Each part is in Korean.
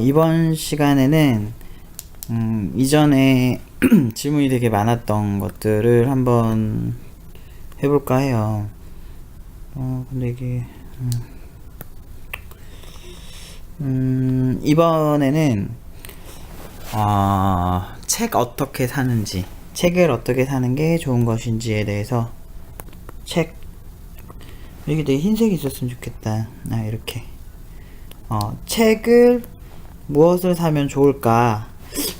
이번 시간에는 이전에 질문이 되게 많았던 것들을 한번 해볼까 해요. 근데 이게 이번에는 책 어떻게 사는지, 책을 어떻게 사는 게 좋은 것인지에 대해서 여기 되게 흰색이 있었으면 좋겠다. 이렇게 책을 무엇을 사면 좋을까?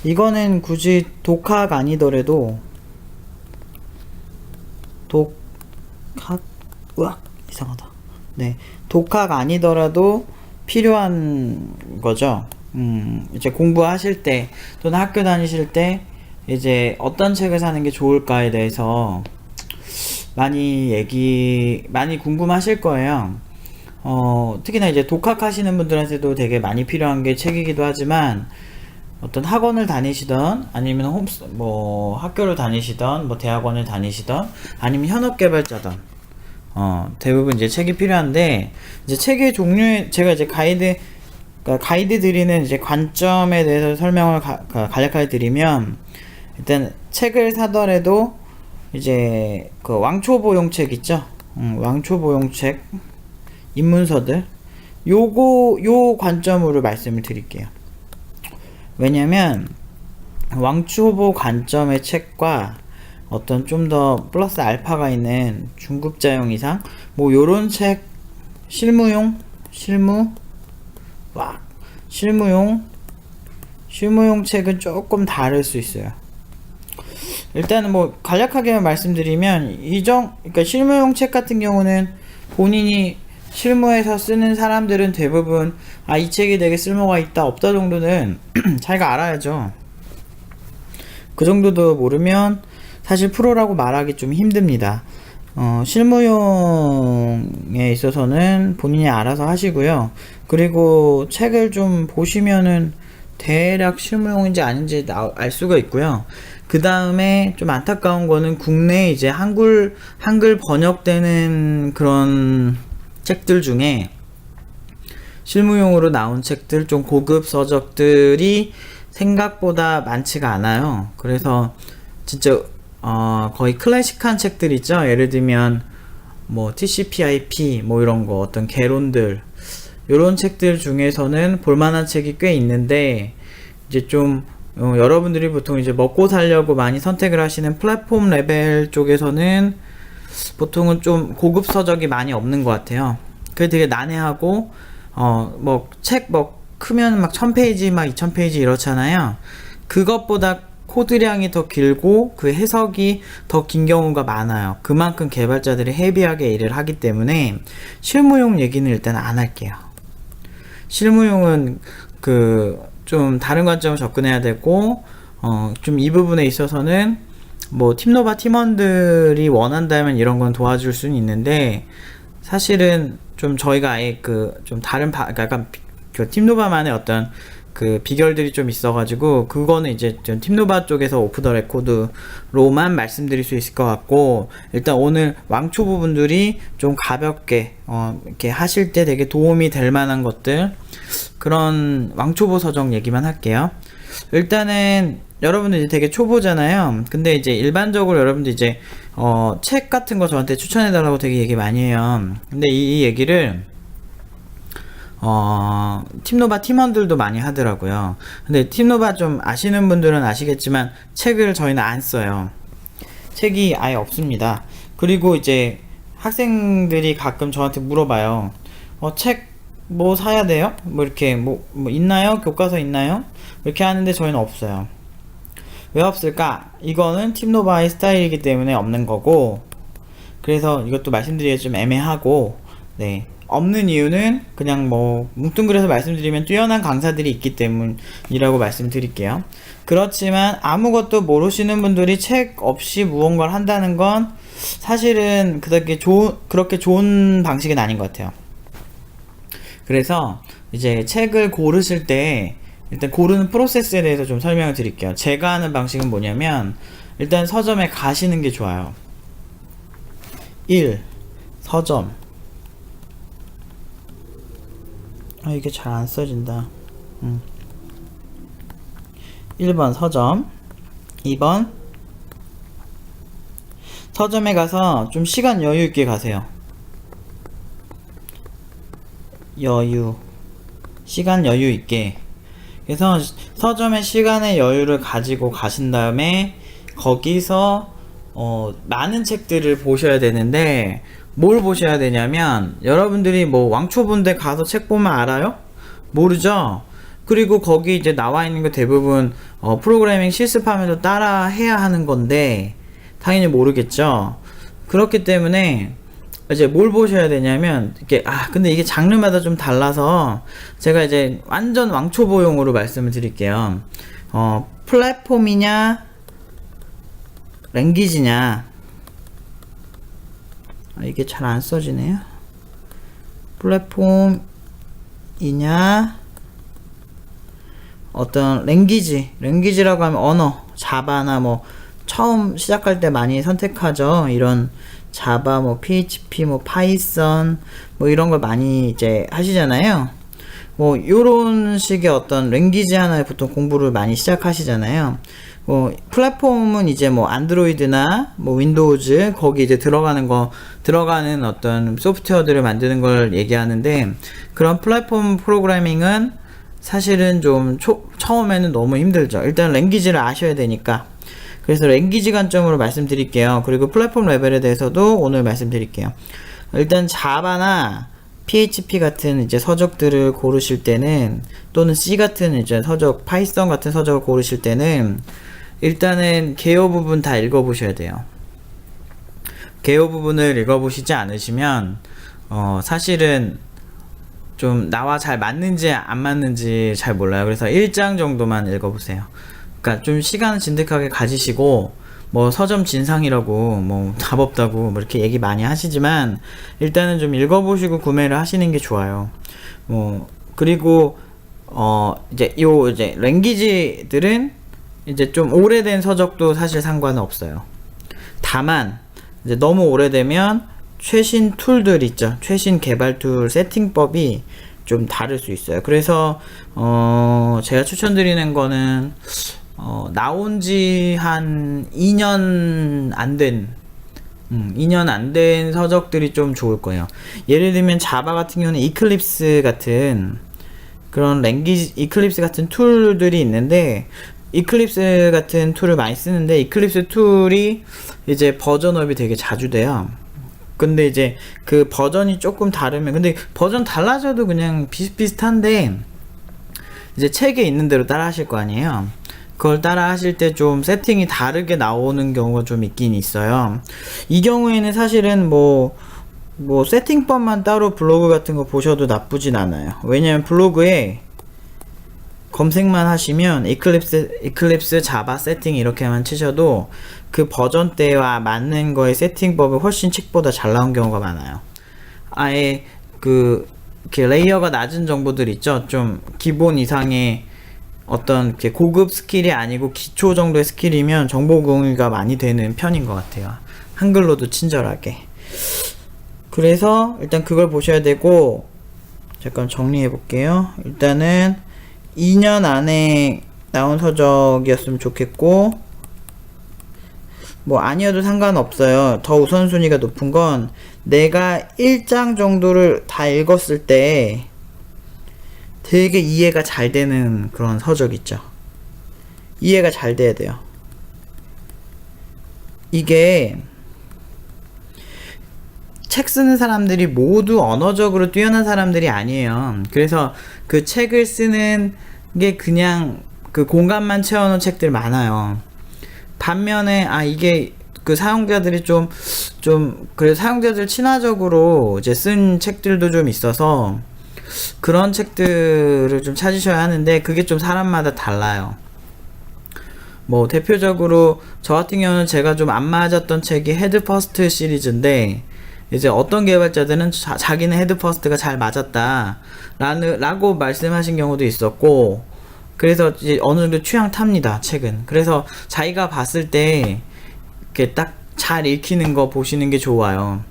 이거는 굳이 독학 아니더라도 이상하다. 네, 독학 아니더라도 필요한 거죠. 이제 공부하실 때 또는 학교 다니실 때 이제 어떤 책을 사는 게 좋을까에 대해서 많이 궁금하실 거예요. 특히나 이제 독학하시는 분들한테도 되게 많이 필요한 게 책이기도 하지만, 어떤 학원을 다니시던 아니면 학교를 다니시던 대학원을 다니시던 아니면 현업 개발자던 대부분 이제 책이 필요한데, 이제 책의 종류에 제가 이제 가이드 드리는 이제 관점에 대해서 설명을 간략하게 드리면, 일단 책을 사더라도 이제 그 왕초보용 책 있죠. 왕초보용 책, 입문서들, 요 관점으로 말씀을 드릴게요. 왜냐면 왕초보 관점의 책과 어떤 좀 더 플러스 알파가 있는 중급자용 이상 요런 책, 실무용 책은 조금 다를 수 있어요. 일단은 간략하게 말씀드리면, 그러니까 실무용 책 같은 경우는 본인이 실무에서 쓰는 사람들은 대부분 이 책이 되게 쓸모가 있다 없다 정도는 자기가 알아야죠. 그 정도도 모르면 사실 프로라고 말하기 좀 힘듭니다. 실무용에 있어서는 본인이 알아서 하시고요. 그리고 책을 좀 보시면은 대략 실무용인지 아닌지 알 수가 있고요. 그 다음에 좀 안타까운 거는 국내에 이제 한글 번역되는 그런 책들 중에 실무용으로 나온 책들, 좀 고급 서적들이 생각보다 많지가 않아요. 그래서 진짜 거의 클래식한 책들 있죠. 예를 들면 TCP/IP 이런 거, 어떤 개론들, 요런 책들 중에서는 볼만한 책이 꽤 있는데, 이제 좀 여러분들이 보통 이제 먹고 살려고 많이 선택을 하시는 플랫폼 레벨 쪽에서는 보통은 좀 고급 서적이 많이 없는 것 같아요. 그게 되게 난해하고, 책 크면 1000페이지, 2000페이지 이렇잖아요. 그것보다 코드량이 더 길고 그 해석이 더 긴 경우가 많아요. 그만큼 개발자들이 헤비하게 일을 하기 때문에 실무용 얘기는 일단 안 할게요. 실무용은 좀 다른 관점을 접근해야 되고, 좀 이 부분에 있어서는 팀노바 팀원들이 원한다면 이런 건 도와줄 수는 있는데, 사실은 좀 저희가 아예 좀 다른 약간 팀노바만의 어떤 비결들이 좀 있어가지고, 그거는 이제 좀 팀노바 쪽에서 오프 더 레코드로만 말씀드릴 수 있을 것 같고, 일단 오늘 왕초보 분들이 좀 가볍게 이렇게 하실 때 되게 도움이 될 만한 것들, 그런 왕초보 서적 얘기만 할게요. 일단은 여러분들 이제 되게 초보잖아요. 근데 이제 일반적으로 여러분들 이제 책 같은 거 저한테 추천해달라고 되게 얘기 많이 해요. 근데 이 얘기를 팀노바 팀원들도 많이 하더라고요. 근데 팀노바 좀 아시는 분들은 아시겠지만, 책을 저희는 안 써요. 책이 아예 없습니다. 그리고 이제 학생들이 가끔 저한테 물어봐요. 책 사야 돼요? 이렇게 있나요? 교과서 있나요? 이렇게 하는데 저희는 없어요. 왜 없을까? 이거는 팀노바의 스타일이기 때문에 없는 거고, 그래서 이것도 말씀드리기가 좀 애매하고, 네, 없는 이유는 그냥 뭉뚱그려서 말씀드리면 뛰어난 강사들이 있기 때문이라고 말씀드릴게요. 그렇지만 아무것도 모르시는 분들이 책 없이 무언가를 한다는 건 사실은 그렇게 좋은 방식은 아닌 것 같아요. 그래서 이제 책을 고르실 때 일단 고르는 프로세스에 대해서 좀 설명을 드릴게요. 제가 하는 방식은 뭐냐면, 일단 서점에 가시는 게 좋아요. 1. 서점. 이게 잘 안 써진다. 1번 서점, 2번 서점에 가서 좀 시간 여유 있게 가세요. 시간 여유 있게. 그래서 서점에 시간의 여유를 가지고 가신 다음에 거기서 많은 책들을 보셔야 되는데, 뭘 보셔야 되냐면, 여러분들이 뭐 왕초보인데 가서 책 보면 알아요? 모르죠? 그리고 거기 이제 나와 있는 거 대부분 프로그래밍 실습하면서 따라 해야 하는 건데 당연히 모르겠죠. 그렇기 때문에 이제 뭘 보셔야 되냐면, 이게 근데 이게 장르마다 좀 달라서 제가 이제 완전 왕초보용으로 말씀을 드릴게요. 플랫폼이냐 랭귀지냐. 이게 잘 안 써지네요. 플랫폼이냐 어떤 랭귀지라고 하면 언어, 자바나 뭐 처음 시작할 때 많이 선택하죠. 이런 자바, 뭐 PHP, 뭐 파이썬, 뭐 이런 걸 많이 이제 하시잖아요. 뭐 요런 식의 어떤 랭귀지 하나에 보통 공부를 많이 시작하시잖아요. 플랫폼은 이제 뭐 안드로이드나 뭐 윈도우즈 거기 이제 들어가는 어떤 소프트웨어들을 만드는 걸 얘기하는데, 그런 플랫폼 프로그래밍은 사실은 좀 처음에는 너무 힘들죠. 일단 랭귀지를 아셔야 되니까. 그래서 랭귀지 관점으로 말씀드릴게요. 그리고 플랫폼 레벨에 대해서도 오늘 말씀드릴게요. 일단 자바나 PHP 같은 이제 서적들을 고르실 때는, 또는 C 같은 이제 서적, 파이썬 같은 서적을 고르실 때는 일단은 개요 부분 다 읽어보셔야 돼요. 개요 부분을 읽어보시지 않으시면 사실은 좀 나와 잘 맞는지 안 맞는지 잘 몰라요. 그래서 1장 정도만 읽어보세요. 그러니까 좀 시간 진득하게 가지시고, 뭐 서점 진상이라고 뭐 답 없다고 뭐 이렇게 얘기 많이 하시지만 일단은 좀 읽어보시고 구매를 하시는 게 좋아요. 그리고 이제 랭귀지들은 이제 좀 오래된 서적도 사실 상관은 없어요. 다만 이제 너무 오래되면 최신 툴들 있죠. 최신 개발 툴 세팅법이 좀 다를 수 있어요. 그래서 제가 추천드리는 거는 나온 지 한 2년 안 된 2년 안 된 서적들이 좀 좋을 거예요. 예를 들면 자바 같은 경우는 이클립스 같은 그런 이클립스 같은 툴들이 있는데, 이클립스 같은 툴을 많이 쓰는데, 이클립스 툴이 이제 버전업이 되게 자주 돼요. 근데 이제 그 버전이 조금 다르면, 근데 버전 달라져도 그냥 비슷비슷한데 이제 책에 있는 대로 따라 하실 거 아니에요. 그걸 따라 하실 때 좀 세팅이 다르게 나오는 경우가 좀 있긴 있어요. 이 경우에는 사실은 뭐 세팅법만 따로 블로그 같은 거 보셔도 나쁘진 않아요. 왜냐면 블로그에 검색만 하시면 이클립스 자바 세팅 이렇게만 치셔도 그 버전대와 맞는 거의 세팅법이 훨씬 책보다 잘 나온 경우가 많아요. 아예 이렇게 레이어가 낮은 정보들 있죠. 좀 기본 이상의 어떤 이렇게 고급 스킬이 아니고 기초 정도의 스킬이면 정보 공유가 많이 되는 편인 것 같아요. 한글로도 친절하게. 그래서 일단 그걸 보셔야 되고, 잠깐 정리해 볼게요. 일단은 2년 안에 나온 서적이었으면 좋겠고, 뭐 아니어도 상관없어요. 더 우선순위가 높은 건 내가 1장 정도를 다 읽었을 때 되게 이해가 잘 되는 그런 서적 있죠. 이해가 잘 돼야 돼요. 이게 책 쓰는 사람들이 모두 언어적으로 뛰어난 사람들이 아니에요. 그래서 그 책을 쓰는 게 그냥 그 공간만 채워놓은 책들 많아요. 반면에 이게 그 사용자들이 그래서 사용자들 친화적으로 이제 쓴 책들도 좀 있어서 그런 책들을 좀 찾으셔야 하는데, 그게 좀 사람마다 달라요. 뭐 대표적으로 저 같은 경우는 제가 좀 안 맞았던 책이 헤드 퍼스트 시리즈인데, 이제 어떤 개발자들은 자기는 헤드 퍼스트가 잘 맞았다 라고 말씀하신 경우도 있었고, 그래서 이제 어느 정도 취향 탑니다, 책은. 그래서 자기가 봤을 때 이렇게 딱 잘 읽히는 거 보시는 게 좋아요.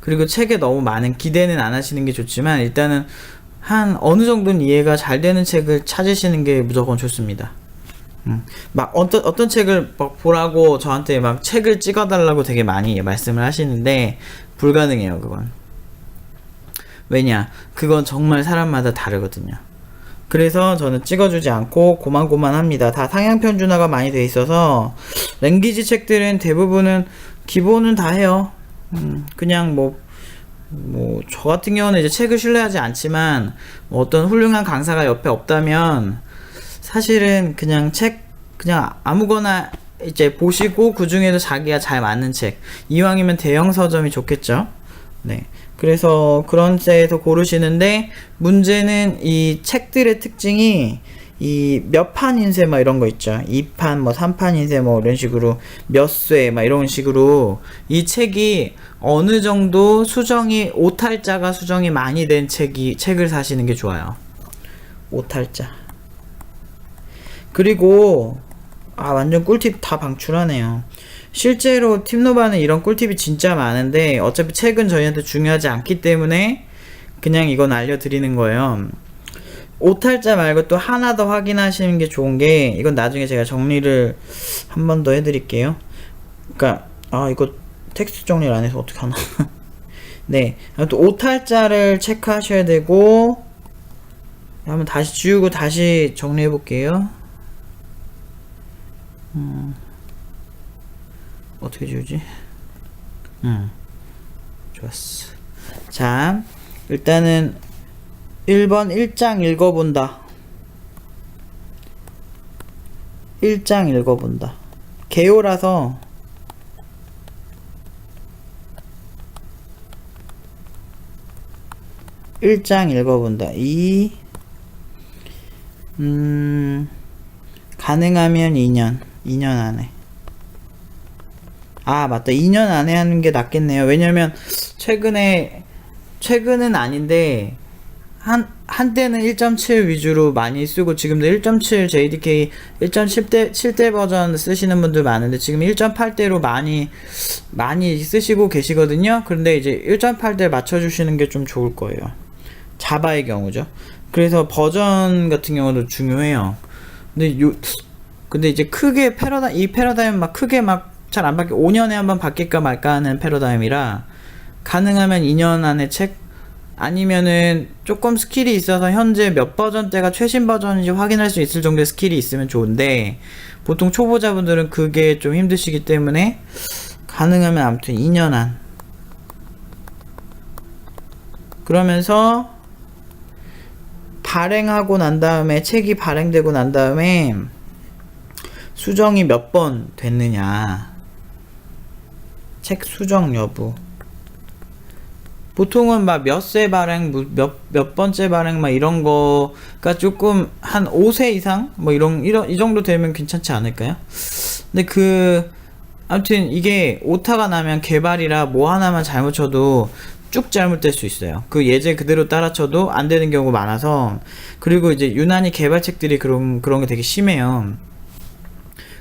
그리고 책에 너무 많은 기대는 안 하시는 게 좋지만, 일단은 한 어느 정도는 이해가 잘 되는 책을 찾으시는 게 무조건 좋습니다. 막 어떤 책을 막 보라고 저한테 막 책을 찍어달라고 되게 많이 말씀을 하시는데 불가능해요, 그건. 왜냐? 그건 정말 사람마다 다르거든요. 그래서 저는 찍어주지 않고 고만고만합니다. 다 상향 편준화가 많이 돼 있어서 랭귀지 책들은 대부분은 기본은 다 해요. 그냥 저 같은 경우는 이제 책을 신뢰하지 않지만 뭐 어떤 훌륭한 강사가 옆에 없다면 사실은 그냥 그냥 아무거나 이제 보시고 그 중에도 자기가 잘 맞는 책, 이왕이면 대형 서점이 좋겠죠. 네. 그래서 그런 데에서 고르시는데 문제는 이 책들의 특징이 이 몇 판 인쇄 막 이런 거 있죠. 2판 뭐 3판 인쇄 뭐 이런 식으로 몇 쇄 막 이런 식으로 이 책이 어느 정도 수정이 오탈자가 수정이 많이 된 책을 사시는 게 좋아요. 오탈자. 그리고 완전 꿀팁 다 방출하네요. 실제로 팀노바는 이런 꿀팁이 진짜 많은데 어차피 책은 저희한테 중요하지 않기 때문에 그냥 이건 알려드리는 거예요. 오탈자 말고 또 하나 더 확인하시는 게 좋은 게, 이건 나중에 제가 정리를 한 번 더 해드릴게요. 그러니까 이거 텍스트 정리를 안 해서 어떡하나. 네, 또 오탈자를 체크하셔야 되고, 한번 다시 지우고 다시 정리해 볼게요. 어떻게 지우지? 좋았어. 자, 일단은 1번 1장 읽어본다. 1장 읽어본다. 개요라서 일장 읽어본다. 가능하면 2년 안에. 맞다. 2년 안에 하는 게 낫겠네요. 왜냐면 최근은 아닌데 한때는 1.7 위주로 많이 쓰고, 지금도 1.7 JDK 1.7대 버전 쓰시는 분들 많은데 지금 1.8대로 많이 쓰시고 계시거든요. 그런데 이제 1.8대 맞춰주시는 게 좀 좋을 거예요. 자바의 경우죠. 그래서 버전 같은 경우도 중요해요. 근데 이제 크게 이 패러다임 막 크게 막 잘 안 바뀌고 5년에 한번 바뀔까 말까 하는 패러다임이라, 가능하면 2년 안에 책, 아니면은 조금 스킬이 있어서 현재 몇 버전대가 최신 버전인지 확인할 수 있을 정도의 스킬이 있으면 좋은데, 보통 초보자분들은 그게 좀 힘드시기 때문에 가능하면 아무튼 2년 안. 그러면서 발행하고 난 다음에, 책이 발행되고 난 다음에 수정이 몇 번 됐느냐, 책 수정 여부. 보통은 막 몇 세 발행, 몇 번째 발행, 막 이런 거가 조금 한 5세 이상? 뭐 이 정도 되면 괜찮지 않을까요? 근데 아무튼 이게 오타가 나면 개발이라 뭐 하나만 잘못 쳐도 쭉 잘못될 수 있어요. 그 예제 그대로 따라 쳐도 안 되는 경우가 많아서. 그리고 이제 유난히 개발책들이 그런 게 되게 심해요.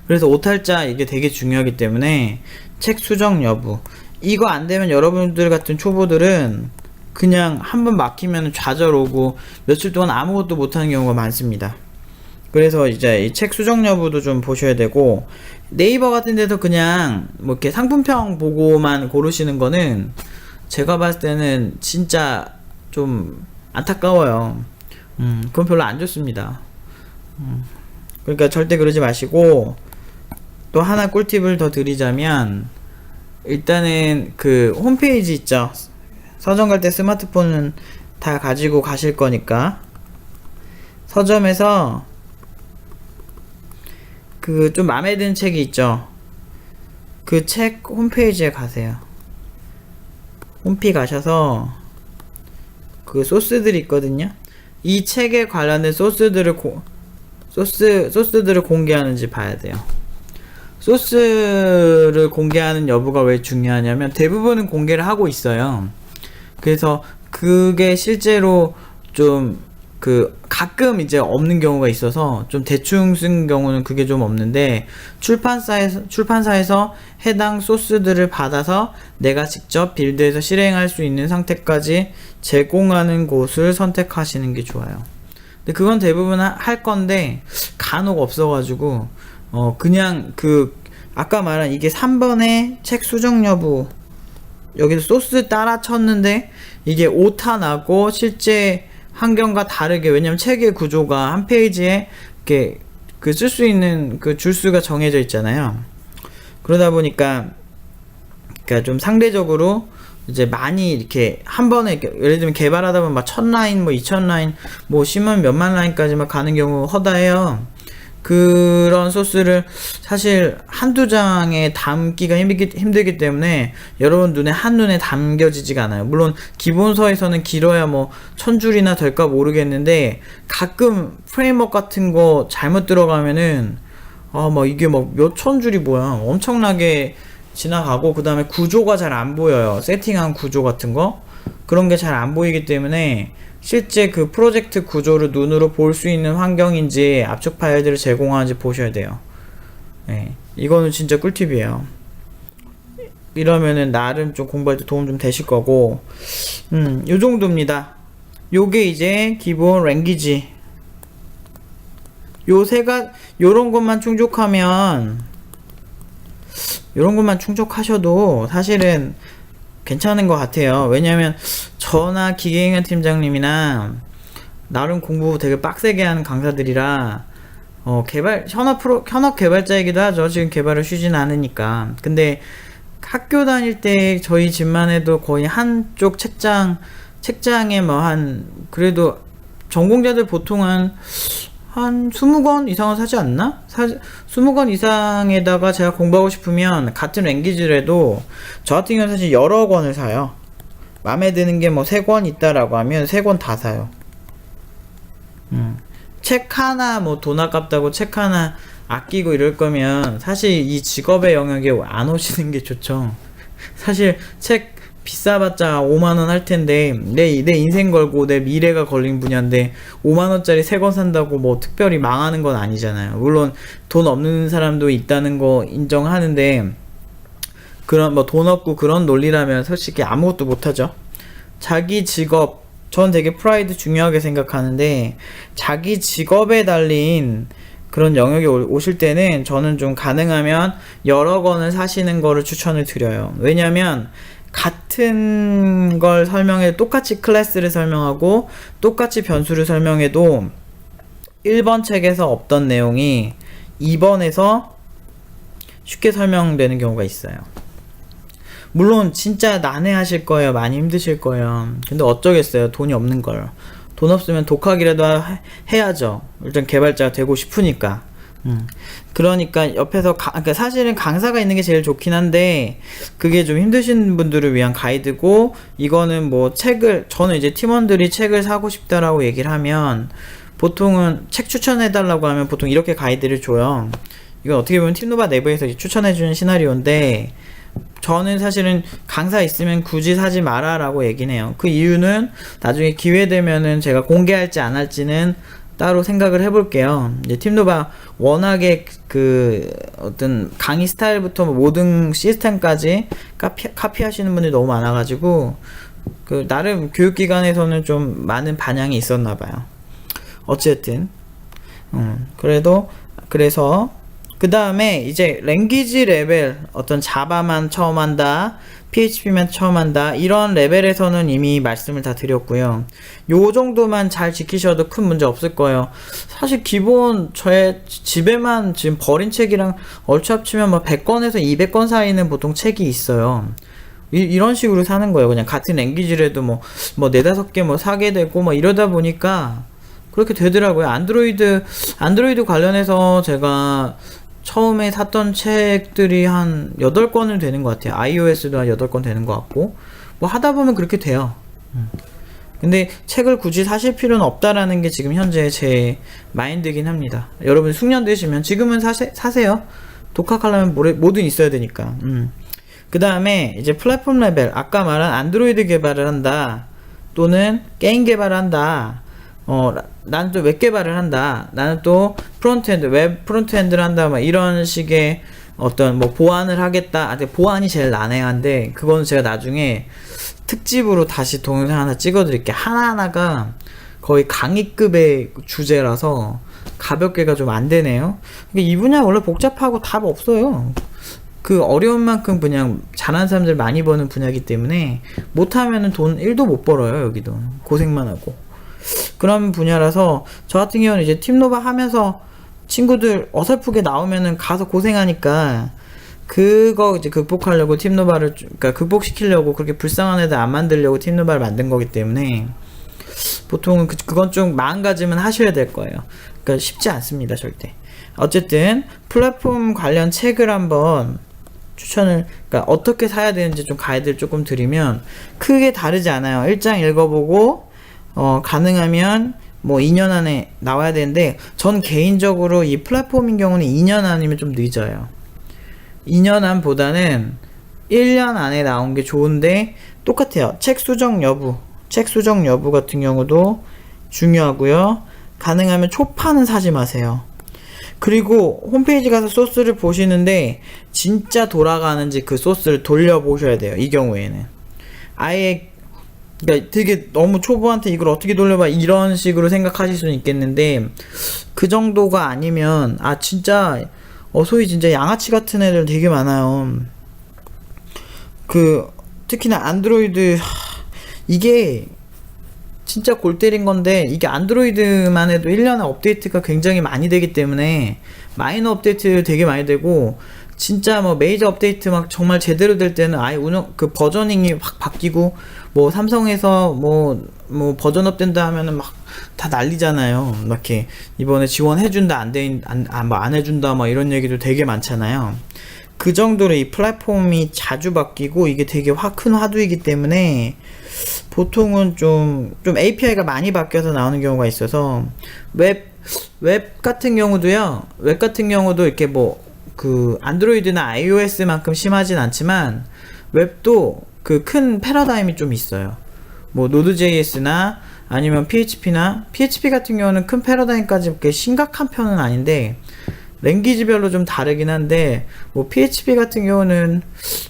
그래서 오탈자 이게 되게 중요하기 때문에 책 수정 여부. 이거 안 되면 여러분들 같은 초보들은 그냥 한번 막히면 좌절 오고 며칠 동안 아무것도 못하는 경우가 많습니다. 그래서 이제 이 책 수정 여부도 좀 보셔야 되고, 네이버 같은 데서 그냥 뭐 이렇게 상품평 보고만 고르시는 거는 제가 봤을 때는 진짜 좀 안타까워요. 그건 별로 안 좋습니다. 그러니까 절대 그러지 마시고, 또 하나 꿀팁을 더 드리자면, 일단은 그 홈페이지 있죠. 서점 갈 때 스마트폰은 다 가지고 가실 거니까 서점에서 그 좀 마음에 드는 책이 있죠. 그 책 홈페이지에 가세요. 홈피 가셔서 그 소스들이 있거든요. 이 책에 관련된 소스들을 공개하는지 봐야 돼요. 소스를 공개하는 여부가 왜 중요하냐면, 대부분은 공개를 하고 있어요. 그래서 그게 실제로 좀 가끔 이제 없는 경우가 있어서 좀 대충 쓴 경우는 그게 좀 없는데, 출판사에서 해당 소스들을 받아서 내가 직접 빌드해서 실행할 수 있는 상태까지 제공하는 곳을 선택하시는 게 좋아요. 근데 그건 대부분 할 건데 간혹 없어가지고 그냥 아까 말한 이게 3번의 책 수정 여부, 여기서 소스 따라 쳤는데 이게 오타 나고 실제 환경과 다르게, 왜냐면 책의 구조가 한 페이지에 이렇게 쓸 수 있는 줄수가 정해져 있잖아요. 그러다 보니까 좀 상대적으로 이제 많이 이렇게 한 번에, 예를 들면 개발하다 보면 막 1000라인, 뭐 2000라인, 뭐 심으면 몇만 라인까지 막 가는 경우 허다해요. 그런 소스를 사실 한두 장에 담기가 힘들기 때문에 여러분 한눈에 담겨지지가 않아요. 물론 기본서에서는 길어야 뭐 1000줄이나 될까 모르겠는데, 가끔 프레임워크 같은 거 잘못 들어가면은 이게 막 몇천 줄이 뭐야, 엄청나게 지나가고, 그 다음에 구조가 잘 안 보여요. 세팅한 구조 같은 거, 그런 게 잘 안 보이기 때문에 실제 그 프로젝트 구조를 눈으로 볼 수 있는 환경인지 압축 파일들을 제공하는지 보셔야 돼요. 네, 이거는 진짜 꿀팁이에요. 이러면은 나름 좀 공부할 때 도움 좀 되실 거고, 요 정도입니다. 요게 이제 기본 랭귀지. 요런 것만 충족하셔도 사실은 괜찮은 것 같아요. 왜냐면 저나 기계인간 팀장님이나 나름 공부 되게 빡세게 하는 강사들이라 현업 개발자이기도 하죠. 지금 개발을 쉬지는 않으니까. 근데 학교 다닐 때 저희 집만 해도 거의 한쪽 책장에 그래도 전공자들 보통 한 20권 이상은 사지 않나? 20권 이상에다가 제가 공부하고 싶으면 같은 랭귀지라도 저 같은 경우는 사실 여러 권을 사요. 마음에 드는 게 뭐 3권 있다라고 하면 3권 다 사요. 책 하나 돈 아깝다고 책 하나 아끼고 이럴 거면 사실 이 직업의 영역에 안 오시는 게 좋죠. 사실 책 비싸봤자 5만원 할 텐데 내 인생 걸고 내 미래가 걸린 분야인데 5만원짜리 3권 산다고 뭐 특별히 망하는 건 아니잖아요. 물론 돈 없는 사람도 있다는 거 인정하는데, 그런 돈 없고 그런 논리라면 솔직히 아무것도 못하죠. 자기 직업, 전 되게 프라이드 중요하게 생각하는데, 자기 직업에 달린 그런 영역에 오실 때는 저는 좀 가능하면 여러 권을 사시는 거를 추천을 드려요. 왜냐면 같은 걸 똑같이 클래스를 설명하고 똑같이 변수를 설명해도 1번 책에서 없던 내용이 2번에서 쉽게 설명되는 경우가 있어요. 물론 진짜 난해하실 거예요. 많이 힘드실 거예요. 근데 어쩌겠어요. 돈이 없는 걸. 돈 없으면 독학이라도 해야죠. 일단 개발자가 되고 싶으니까. 그러니까 옆에서 그러니까 사실은 강사가 있는 게 제일 좋긴 한데, 그게 좀 힘드신 분들을 위한 가이드고, 이거는 저는 이제 팀원들이 책을 사고 싶다라고 얘기를 하면 보통은 책 추천해달라고 하면 보통 이렇게 가이드를 줘요. 이건 어떻게 보면 팀노바 내부에서 추천해주는 시나리오인데, 저는 사실은 강사 있으면 굳이 사지 마라 라고 얘기는 해요. 그 이유는 나중에 기회 되면은 제가 공개할지 안 할지는 따로 생각을 해볼게요. 이제 팀노바 워낙에 어떤 강의 스타일부터 모든 시스템까지 카피하시는 분들이 너무 많아가지고 나름 교육기관에서는 좀 많은 반향이 있었나봐요. 어쨌든 그래서 그 다음에 이제 랭귀지 레벨, 어떤 자바만 처음 한다, PHP만 처음 한다, 이런 레벨에서는 이미 말씀을 다 드렸고요. 요 정도만 잘 지키셔도 큰 문제 없을 거예요. 사실 기본 저의 집에만 지금 버린 책이랑 얼추 합치면 100권에서 200권 사이는 보통 책이 있어요. 이런 식으로 사는 거예요. 그냥 같은 랭귀지라도 4-5개 사게 되고 이러다 보니까 그렇게 되더라고요. 안드로이드 관련해서 제가 처음에 샀던 책들이 한 8권은 되는 것 같아요. iOS도 한 8권 되는 것 같고, 하다 보면 그렇게 돼요. 근데 책을 굳이 사실 필요는 없다라는 게 지금 현재 제 마인드긴 합니다. 여러분 숙련 되시면 지금은 사세요. 독학하려면 뭐든 있어야 되니까. 그 다음에 이제 플랫폼 레벨, 아까 말한 안드로이드 개발을 한다, 또는 게임 개발을 한다, 나는 또 웹 개발을 한다. 나는 또 프론트엔드, 웹 프론트엔드를 한다. 막 이런 식의 어떤 뭐 보안을 하겠다. 보안이 제일 난해한데, 그거는 제가 나중에 특집으로 다시 동영상 하나 찍어드릴게요. 하나하나가 거의 강의급의 주제라서 가볍게가 좀 안 되네요. 이 분야 원래 복잡하고 답 없어요. 그 어려운 만큼 그냥 잘하는 사람들 많이 버는 분야이기 때문에 못하면은 돈 1도 못 벌어요. 여기도 고생만 하고 그런 분야라서, 저 같은 경우는 이제 팀노바 하면서 친구들 어설프게 나오면은 가서 고생하니까 그거 이제 극복하려고 팀노바를, 그러니까 극복시키려고, 그렇게 불쌍한 애들 안 만들려고 팀노바를 만든 거기 때문에 보통은 그건 좀 마음가짐은 하셔야 될 거예요. 그러니까 쉽지 않습니다, 절대. 어쨌든 플랫폼 관련 책을 한번 추천을, 그러니까 어떻게 사야 되는지 좀 가이드를 조금 드리면 크게 다르지 않아요. 1장 읽어보고 가능하면 뭐 2년 안에 나와야 되는데, 전 개인적으로 이 플랫폼인 경우는 2년 안이면 좀 늦어요. 2년 안보다는 1년 안에 나온 게 좋은데, 똑같아요. 책 수정 여부 같은 경우도 중요하고요. 가능하면 초판은 사지 마세요. 그리고 홈페이지 가서 소스를 보시는데 진짜 돌아가는지 그 소스를 돌려보셔야 돼요. 이 경우에는 아예, 그러니까 되게 너무 초보한테 이걸 어떻게 돌려봐 이런 식으로 생각하실 수는 있겠는데, 그 정도가 아니면 진짜 소위 진짜 양아치 같은 애들 되게 많아요. 특히나 안드로이드, 이게 진짜 골 때린 건데, 이게 안드로이드만 해도 1년에 업데이트가 굉장히 많이 되기 때문에 마이너 업데이트 되게 많이 되고, 진짜 뭐 메이저 업데이트 막 정말 제대로 될 때는 아예 버저닝이 확 바뀌고, 뭐 삼성에서 뭐 버전업 된다 하면은 막 다 난리잖아요. 막 이렇게 이번에 지원해준다, 안 해준다, 막 이런 얘기도 되게 많잖아요. 그 정도로 이 플랫폼이 자주 바뀌고 이게 되게 큰 화두이기 때문에 보통은 좀 API가 많이 바뀌어서 나오는 경우가 있어서, 웹 같은 경우도 이렇게 안드로이드나 iOS만큼 심하진 않지만, 웹도 그 큰 패러다임이 좀 있어요. 뭐 Node.js나 아니면 PHP 같은 경우는 큰 패러다임까지 그렇게 심각한 편은 아닌데, 랭귀지별로 좀 다르긴 한데, 뭐 PHP 같은 경우는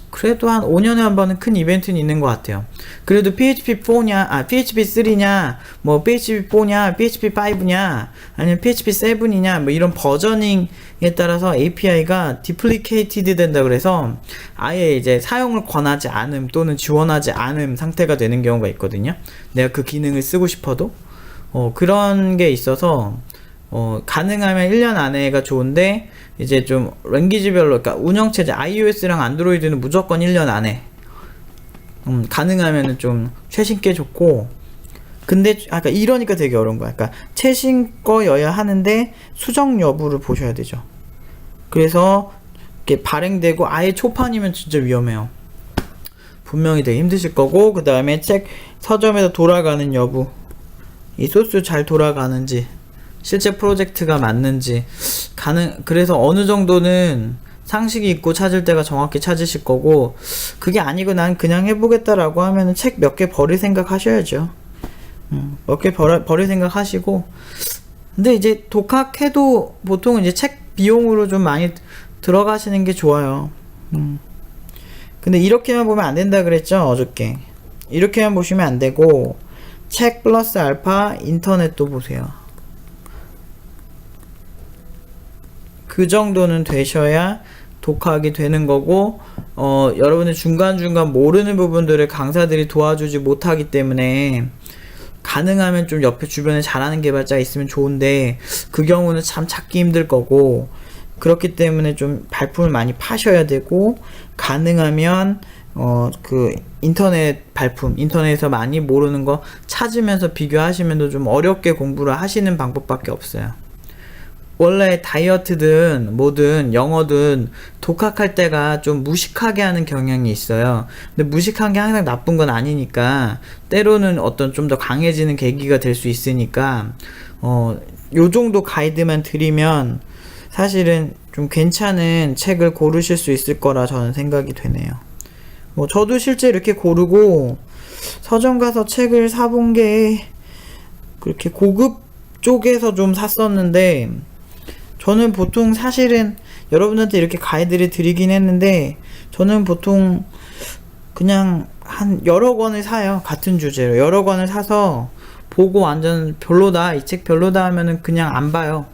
그래도 한 5년에 한 번은 큰 이벤트는 있는 것 같아요. 그래도 PHP4냐, PHP3냐, 뭐 PHP4냐, PHP5냐, 아니면 PHP7이냐, 뭐 이런 버저닝에 따라서 API가 디플리케이티드 된다 그래서 아예 이제 사용을 권하지 않음 또는 지원하지 않음 상태가 되는 경우가 있거든요. 내가 그 기능을 쓰고 싶어도. 그런 게 있어서 가능하면 1년 안에가 좋은데, 이제 좀 랭귀지별로, 그러니까 운영체제 iOS랑 안드로이드는 무조건 1년 안에, 가능하면은 좀 최신 게 좋고. 근데 그러니까 이러니까 되게 어려운 거야. 그러니까 최신 거여야 하는데 수정 여부를 보셔야 되죠. 그래서 이렇게 발행되고 아예 초판이면 진짜 위험해요. 분명히 되게 힘드실 거고, 그 다음에 책 서점에서 돌아가는 여부, 이 소스 잘 돌아가는지, 실제 프로젝트가 맞는지, 그래서 어느 정도는 상식이 있고 찾을 때가 정확히 찾으실 거고, 그게 아니고 난 그냥 해보겠다라고 하면은 책 몇 개 버릴 생각 하셔야죠. 몇 개 버릴 생각 하시고. 근데 이제 독학해도 보통은 이제 책 비용으로 좀 많이 들어가시는 게 좋아요. 근데 이렇게만 보면 안 된다 그랬죠, 어저께. 이렇게만 보시면 안 되고, 책 플러스 알파 인터넷도 보세요. 그 정도는 되셔야 독학이 되는 거고, 여러분이 중간중간 모르는 부분들을 강사들이 도와주지 못하기 때문에, 가능하면 좀 옆에 주변에 잘하는 개발자가 있으면 좋은데, 그 경우는 참 찾기 힘들 거고, 그렇기 때문에 좀 발품을 많이 파셔야 되고, 가능하면 인터넷 발품, 인터넷에서 많이 모르는 거 찾으면서 비교하시면 좀 어렵게 공부를 하시는 방법밖에 없어요. 원래 다이어트든 뭐든 영어든 독학할 때가 좀 무식하게 하는 경향이 있어요. 근데 무식한 게 항상 나쁜 건 아니니까, 때로는 어떤 좀 더 강해지는 계기가 될 수 있으니까, 요 정도 가이드만 드리면 사실은 좀 괜찮은 책을 고르실 수 있을 거라 저는 생각이 되네요. 저도 실제 이렇게 고르고 서점 가서 책을 사본 게 그렇게 고급 쪽에서 좀 샀었는데, 저는 보통 사실은 여러분한테 이렇게 가이드를 드리긴 했는데, 저는 보통 그냥 한 여러 권을 사요. 같은 주제로 여러 권을 사서 보고 완전 별로다, 이 책 별로다 하면은 그냥 안 봐요.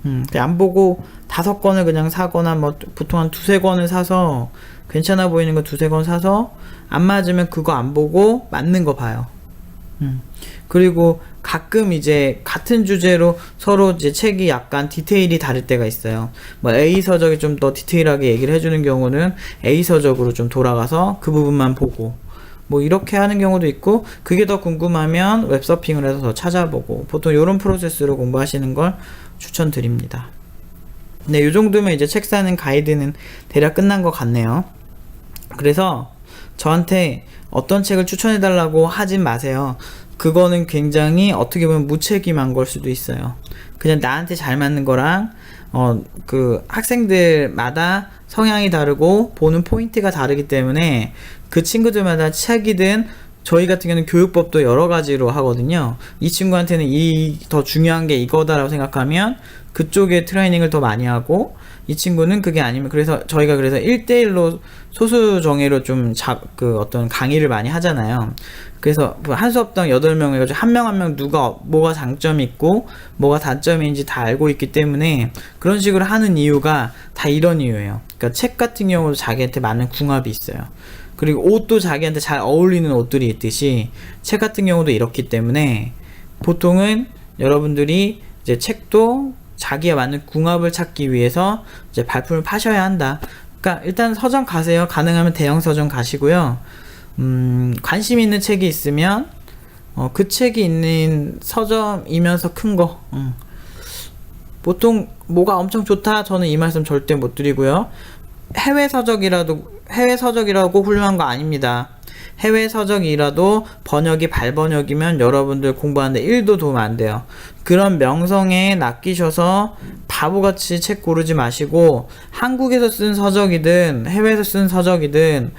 그냥 안 보고 5권을 그냥 사거나, 뭐 보통 한 2-3권을 사서 괜찮아 보이는 거 2-3권 사서 안 맞으면 그거 안 보고 맞는 거 봐요. 그리고 가끔 이제 같은 주제로 서로 이제 책이 약간 디테일이 다를 때가 있어요. 뭐 A 서적이 좀 더 디테일하게 얘기를 해주는 경우는 A 서적으로 좀 돌아가서 그 부분만 보고, 뭐 이렇게 하는 경우도 있고, 그게 더 궁금하면 웹서핑을 해서 더 찾아보고, 보통 이런 프로세스로 공부하시는 걸 추천드립니다. 네, 요 정도면 이제 책 사는 가이드는 대략 끝난 것 같네요. 그래서 저한테 어떤 책을 추천해 달라고 하진 마세요. 그거는 굉장히 어떻게 보면 무책임한 걸 수도 있어요. 그냥 나한테 잘 맞는 거랑 그 학생들마다 성향이 다르고 보는 포인트가 다르기 때문에 그 친구들마다 책이든, 저희 같은 경우는 교육법도 여러 가지로 하거든요. 이 친구한테는 더 중요한 게 이거다라고 생각하면 그쪽에 트레이닝을 더 많이 하고, 이 친구는 그게 아니면, 그래서 저희가 그래서 1대1로 소수 정예로 좀 어떤 강의를 많이 하잖아요. 그래서 한 수업당 8명 해가지고 한 명 한 명 누가 뭐가 장점이 있고 뭐가 단점인지 다 알고 있기 때문에 그런 식으로 하는 이유가 다 이런 이유예요. 그러니까 책 같은 경우도 자기한테 맞는 궁합이 있어요. 그리고 옷도 자기한테 잘 어울리는 옷들이 있듯이 책 같은 경우도 이렇기 때문에, 보통은 여러분들이 이제 책도 자기에 맞는 궁합을 찾기 위해서 이제 발품을 파셔야 한다. 그러니까 일단 서점 가세요. 가능하면 대형 서점 가시고요. 관심 있는 책이 있으면 그 책이 있는 서점이면서 큰 거, 보통 뭐가 엄청 좋다, 저는 이 말씀 절대 못 드리고요. 해외 서적이라고 훌륭한 거 아닙니다. 해외 서적이라도 번역이 발번역이면 여러분들 공부하는데 1도 도움 안 돼요. 그런 명성에 낚이셔서 바보같이 책 고르지 마시고, 한국에서 쓴 서적이든 해외에서 쓴 서적이든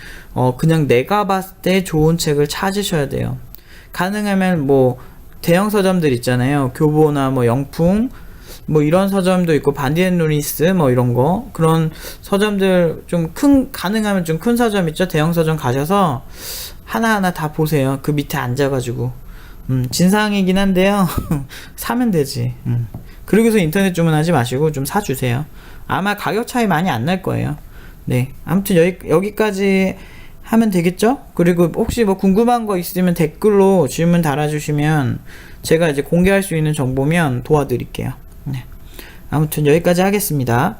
그냥 내가 봤을 때 좋은 책을 찾으셔야 돼요. 가능하면 뭐 대형 서점들 있잖아요. 교보나 뭐 영풍, 뭐 이런 서점도 있고, 반디앤루이스 뭐 이런 거, 그런 서점들 가능하면 좀 큰 서점 있죠. 대형 서점 가셔서 하나하나 다 보세요. 그 밑에 앉아가지고. 진상이긴 한데요. 사면 되지. 그러고서 인터넷 주문하지 마시고 좀 사주세요. 아마 가격 차이 많이 안 날 거예요. 네, 아무튼 여기까지 하면 되겠죠? 그리고 혹시 뭐 궁금한 거 있으면 댓글로 질문 달아주시면 제가 이제 공개할 수 있는 정보면 도와드릴게요. 네. 아무튼 여기까지 하겠습니다.